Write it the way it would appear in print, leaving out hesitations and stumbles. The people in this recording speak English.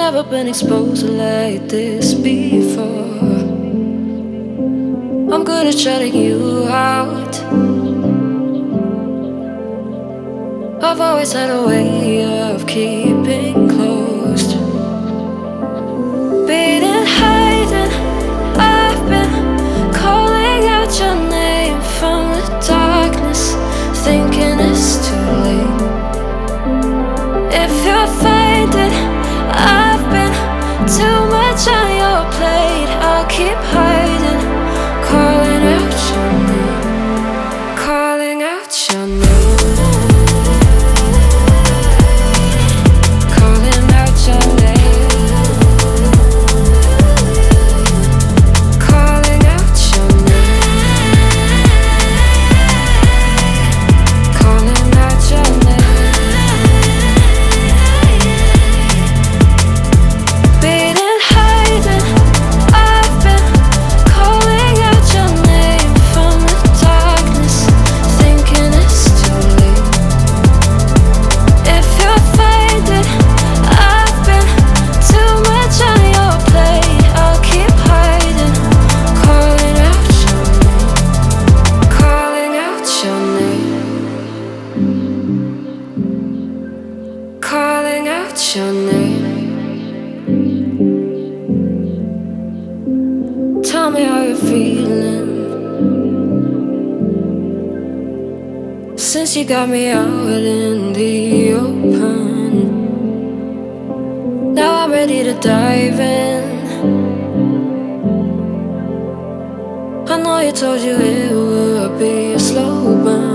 never been exposed like this before. I'm good at shutting you out. I've always had a way of keeping closed. Beating, hiding, I've been calling out your name from the darkness, thinking it's too late. If you're faded, I've been too much on your plate. I'll keep hiding, calling out your name, calling out your name. Calling out your name. Tell me how you're feeling since you got me out in the open. Now I'm ready to dive in. I know you told you it would be a slow burn.